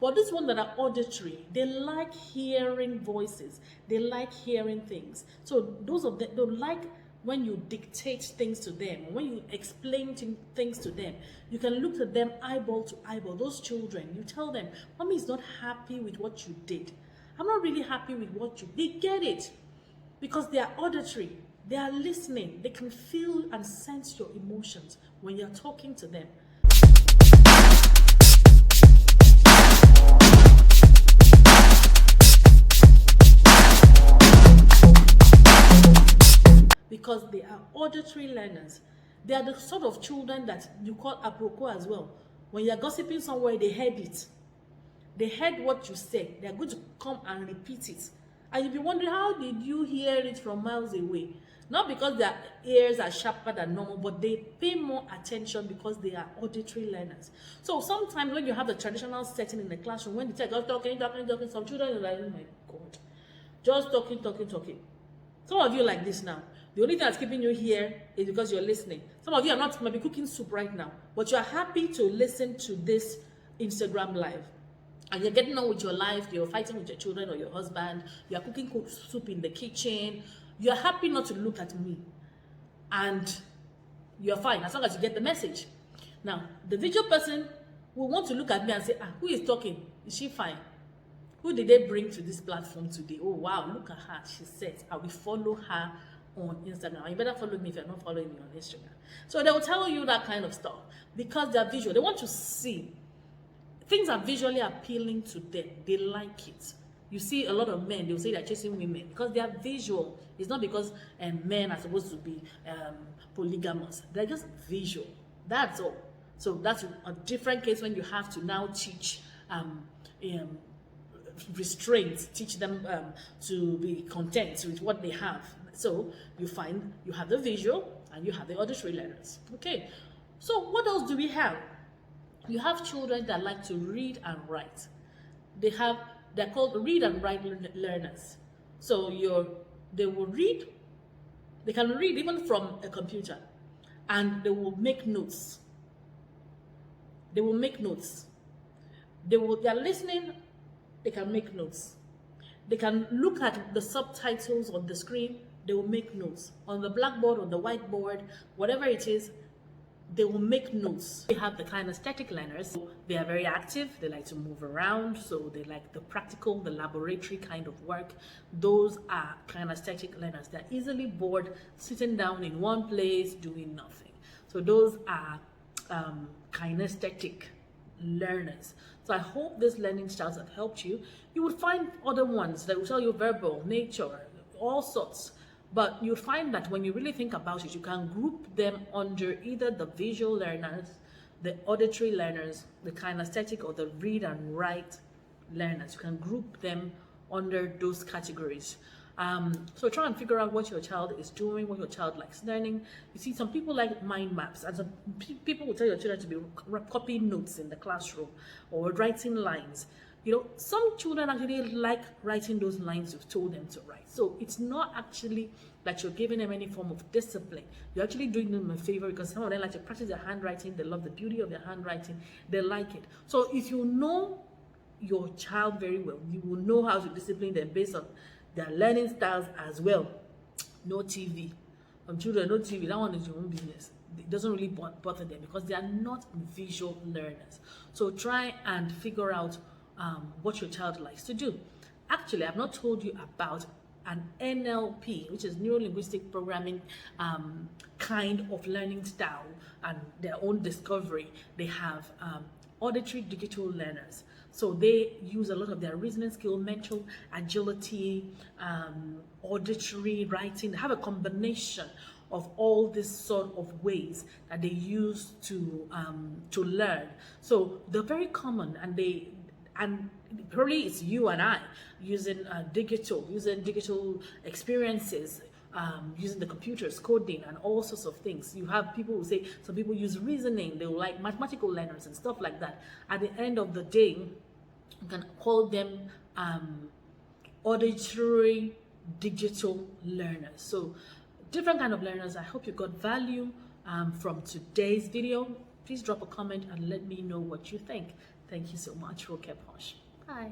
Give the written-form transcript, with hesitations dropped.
But this one that are auditory, they like hearing voices. They like hearing things. So those of them don't like when you dictate things to them, when you explain things to them. You can look at them eyeball to eyeball. Those children, you tell them, "Mommy is not happy with what you did. I'm not really happy with what you did." They get it because they are auditory. They are listening. They can feel and sense your emotions when you're talking to them. Because they are auditory learners. They are the sort of children that you call apropos as well. When you're gossiping somewhere, they heard it. They heard what you said. They're going to come and repeat it. And you'll be wondering, how did you hear it from miles away? Not because their ears are sharper than normal, but they pay more attention because they are auditory learners. So sometimes when you have the traditional setting in the classroom, when the teacher is talking, some children are like, "Oh my God, just talking. Some of you are like this now. The only thing that's keeping you here is because you're listening. Some of you are not maybe cooking soup right now, but you're happy to listen to this Instagram live. And you're getting on with your life, you're fighting with your children or your husband, you're cooking soup in the kitchen, you're happy not to look at me. And you're fine as long as you get the message. Now, the visual person will want to look at me and say, who is talking? Is she fine? Who did they bring to this platform today? Oh, wow, look at her. She says, I will follow her on Instagram. You better follow me if you're not following me on Instagram. So they will tell you that kind of stuff because they're visual. They want to see. Things are visually appealing to them. They like it. You see a lot of men, they'll say they're chasing women because they are visual. It's not because men are supposed to be polygamous. They're just visual. That's all. So that's a different case when you have to now teach restraints, teach them to be content with what they have. So you find you have the visual and you have the auditory learners. Okay, so what else do we have? You have children that like to read and write. They're called read and write learners. So they will read, they can read even from a computer, and they will make notes. They will make notes. They're listening. They can make notes. They can look at the subtitles on the screen. They will make notes. On the blackboard, on the whiteboard, whatever it is, they will make notes. We have the kinesthetic learners. They are very active. They like to move around. So they like the practical, the laboratory kind of work. Those are kinesthetic learners. They're easily bored, sitting down in one place, doing nothing. So those are kinesthetic learners. So I hope these learning styles have helped you. You would find other ones that will tell you verbal, nature, all sorts. But you'll find that when you really think about it, you can group them under either the visual learners, the auditory learners, the kinesthetic, or the read and write learners. You can group them under those categories. So try and figure out what your child is doing, what your child likes learning. You see, some people like mind maps, and some people will tell your children to be copying notes in the classroom or writing lines. You know, some children actually like writing those lines you've told them to write. So it's not actually that you're giving them any form of discipline. You're actually doing them a favor because some of them like to practice their handwriting. They love the beauty of their handwriting. They like it. So if you know your child very well, you will know how to discipline them based on their learning styles as well. No TV. Some children, no TV. That one is your own business. It doesn't really bother them because they are not visual learners. So try and figure out what your child likes to do. Actually, I've not told you about an NLP, which is neuro-linguistic programming kind of learning style and their own discovery. They have auditory digital learners. So they use a lot of their reasoning skill, mental agility, auditory writing. They have a combination of all these sort of ways that they use to learn. So they're very common, and probably it's you and I using digital experiences, using the computers, coding, and all sorts of things. You have people who say some people use reasoning. They will like mathematical learners and stuff like that. At the end of the day, you can call them auditory digital learners. So different kind of learners. I hope you got value from today's video. Please drop a comment and let me know what you think. Thank you so much. Rokeposh. Bye.